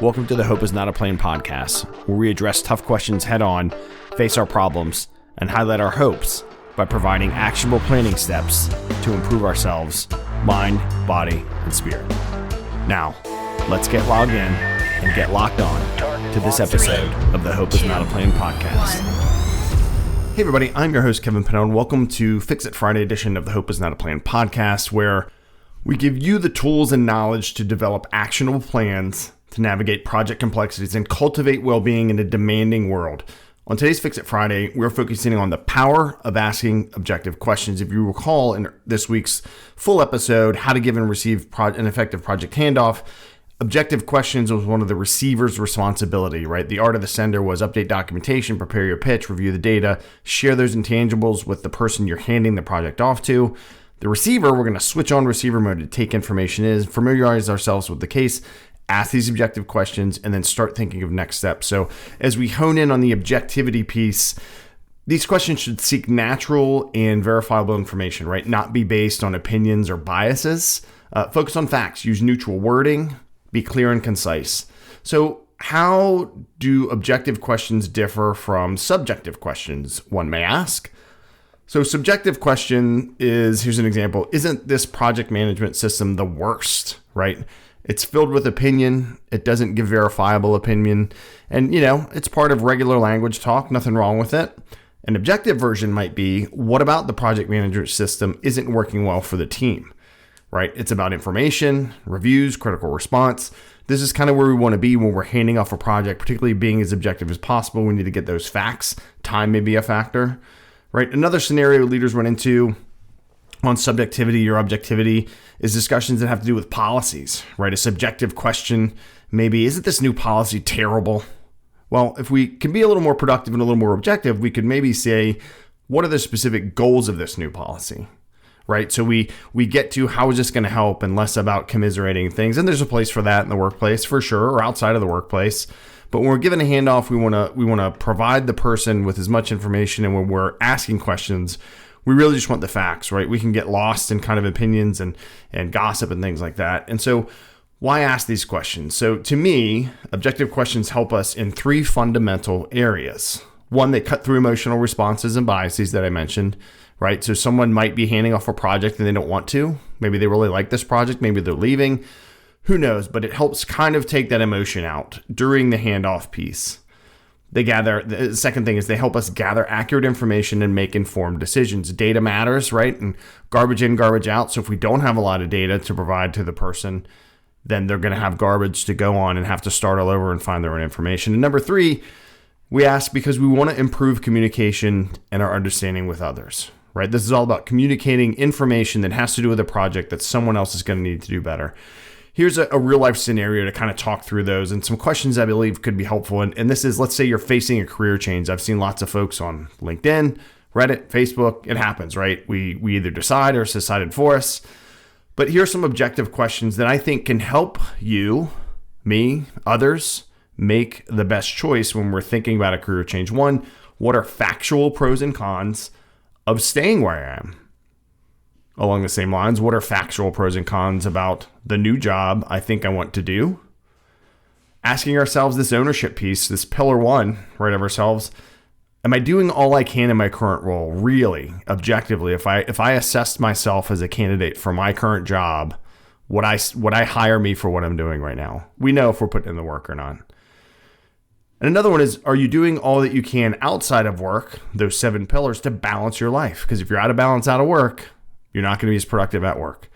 Welcome to the Hope is Not a Plan podcast, where we address tough questions head on, face our problems, and highlight our hopes by providing actionable planning steps to improve ourselves, mind, body, and spirit. Now, let's get logged in and get locked on to this episode of the Hope is Not a Plan podcast. Hey everybody, I'm your host Kevin Pinone. Welcome to Fixit Friday edition of the Hope is Not a Plan podcast, where we give you the tools and knowledge to develop actionable plans to navigate project complexities and cultivate well-being in a demanding world. On today's Fixit Friday, we're focusing on the power of asking objective questions. If you recall in this week's full episode, How to Give and Receive an Effective Project Handoff, objective questions was one of the receiver's responsibility, right? The art of the sender was update documentation, prepare your pitch, review the data, share those intangibles with the person you're handing the project off to. The receiver, we're going to switch on receiver mode to take information in, familiarize ourselves with the case, ask these objective questions, and then start thinking of next steps. So as we hone in on the objectivity piece, these questions should seek natural and verifiable information, right? Not be based on opinions or biases. Focus on facts, use neutral wording, be clear and concise. So how do objective questions differ from subjective questions, one may ask? So subjective question is, here's an example, isn't this project management system the worst, right? It's filled with opinion. It doesn't give verifiable opinion. And, it's part of regular language talk. Nothing wrong with it. An objective version might be, what about the project management system isn't working well for the team, right? It's about information, reviews, critical response. This is kind of where we want to be when we're handing off a project, particularly being as objective as possible. We need to get those facts. Time may be a factor, right? Another scenario leaders run into on subjectivity or objectivity is discussions that have to do with policies, right? A subjective question, maybe, isn't this new policy terrible? Well, if we can be a little more productive and a little more objective, we could maybe say, what are the specific goals of this new policy, right? So we get to how is this going to help and less about commiserating things. And there's a place for that in the workplace for sure, or outside of the workplace. But when we're given a handoff, we want to provide the person with as much information. And when we're asking questions, we really just want the facts, right? We can get lost in kind of opinions and gossip and things like that. And so why ask these questions? So to me, objective questions help us in three fundamental areas. One, they cut through emotional responses and biases that I mentioned, right? So someone might be handing off a project and they don't want to. Maybe they really like this project. Maybe they're leaving. Who knows? But it helps kind of take that emotion out during the handoff piece. The second thing is they help us gather accurate information and make informed decisions. Data matters, right? And garbage in, garbage out. So if we don't have a lot of data to provide to the person, then they're going to have garbage to go on and have to start all over and find their own information. And number three, we ask because we want to improve communication and our understanding with others, right? This is all about communicating information that has to do with a project that someone else is going to need to do better. Here's a real life scenario to kind of talk through those and some questions I believe could be helpful. And this is, let's say you're facing a career change. I've seen lots of folks on LinkedIn, Reddit, Facebook. It happens, right? We either decide or it's decided for us. But here's some objective questions that I think can help you, me, others make the best choice when we're thinking about a career change. One, what are factual pros and cons of staying where I am? Along the same lines, what are factual pros and cons about the new job I think I want to do? Asking ourselves this ownership piece, this pillar one, right, of ourselves. Am I doing all I can in my current role? Really, objectively, if I assessed myself as a candidate for my current job, would I hire me for what I'm doing right now? We know if we're putting in the work or not. And another one is, are you doing all that you can outside of work, those 7 pillars, to balance your life? Because if you're out of balance out of work, you're not going to be as productive at work.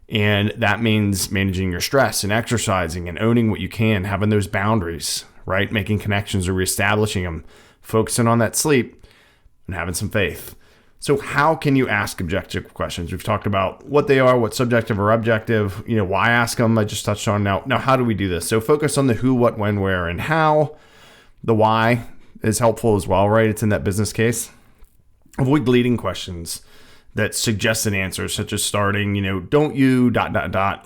And that means managing your stress and exercising and owning what you can, having those boundaries, right? Making connections or reestablishing them, focusing on that sleep and having some faith. So how can you ask objective questions? We've talked about what they are, what's subjective or objective, why ask them. I just touched on now, how do we do this? So focus on the who, what, when, where, and how. The why is helpful as well, right? It's in that business case. Avoid leading questions that suggest an answer, such as starting, don't you ...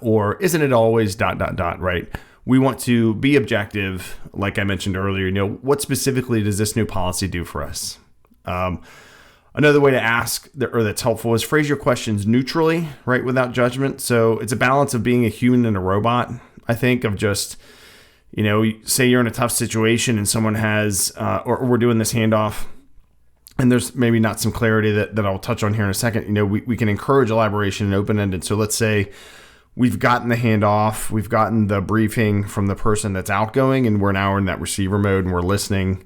or isn't it always ... right? We want to be objective, like I mentioned earlier. What specifically does this new policy do for us? Another way to ask, or that's helpful, is phrase your questions neutrally, right, without judgment. So it's a balance of being a human and a robot, I think, of just, Say you're in a tough situation and someone has, or we're doing this handoff, and there's maybe not some clarity that I'll touch on here in a second. We can encourage elaboration and open-ended. So let's say we've gotten the handoff, we've gotten the briefing from the person that's outgoing, and we're now in that receiver mode and we're listening.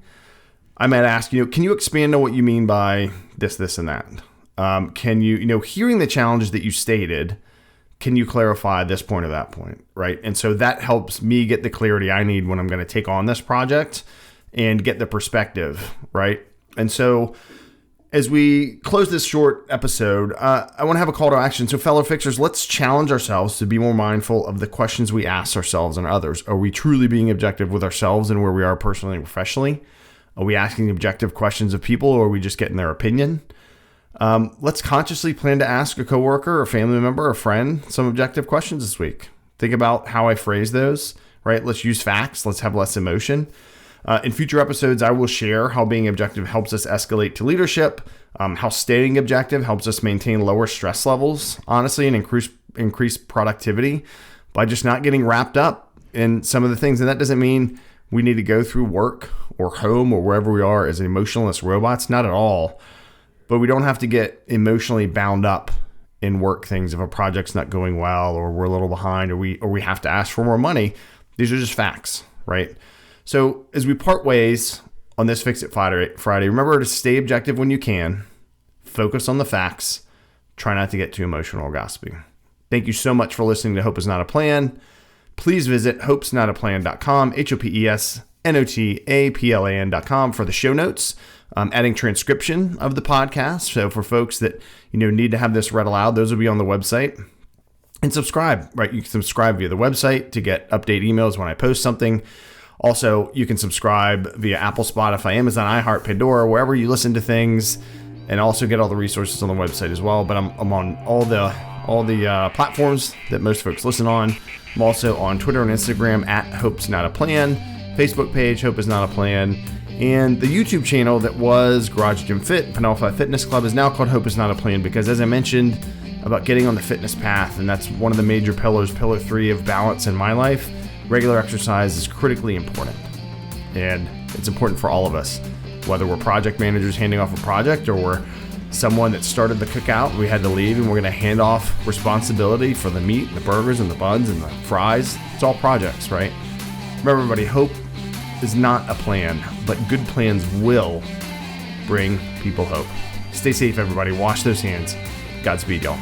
I might ask, can you expand on what you mean by this, and that? Can you, hearing the challenges that you stated, can you clarify this point or that point, right? And so that helps me get the clarity I need when I'm going to take on this project and get the perspective, right? And so as we close this short episode, I want to have a call to action. So fellow fixers, let's challenge ourselves to be more mindful of the questions we ask ourselves and others. Are we truly being objective with ourselves and where we are personally and professionally? Are we asking objective questions of people, or are we just getting their opinion? Let's consciously plan to ask a coworker, a family member, a friend some objective questions this week. Think about how I phrase those, right? Let's use facts. Let's have less emotion. In future episodes, I will share how being objective helps us escalate to leadership, how staying objective helps us maintain lower stress levels, honestly, and increase productivity by just not getting wrapped up in some of the things. And that doesn't mean we need to go through work or home or wherever we are as emotionless robots, not at all. But we don't have to get emotionally bound up in work things if a project's not going well, or we're a little behind, or we have to ask for more money. These are just facts, right? So as we part ways on this Fixit Friday, remember to stay objective when you can, focus on the facts, try not to get too emotional or gossipy. Thank you so much for listening to Hope is Not a Plan. Please visit hopesnotaplan.com, HOPESNOTAPLAN.com for the show notes. Adding transcription of the podcast. So for folks that need to have this read aloud, those will be on the website. And subscribe, right? You can subscribe via the website to get update emails when I post something. Also, you can subscribe via Apple, Spotify, Amazon, iHeart, Pandora, wherever you listen to things, and also get all the resources on the website as well. But I'm on all the platforms that most folks listen on. I'm also on Twitter and Instagram at Hope's Not a Plan, Facebook page Hope is Not a Plan, and the YouTube channel that was Garage Gym Fit, Penalphi Fitness Club, is now called Hope is Not a Plan, because as I mentioned about getting on the fitness path, and that's one of the major pillars, pillar 3 of balance in my life, regular exercise is critically important. And it's important for all of us, whether we're project managers handing off a project, or we're someone that started the cookout, we had to leave, and we're going to hand off responsibility for the meat, the burgers, and the buns, and the fries. It's all projects, right? Remember, everybody, hope is not a plan, but good plans will bring people hope. Stay safe, everybody. Wash those hands. Godspeed, y'all.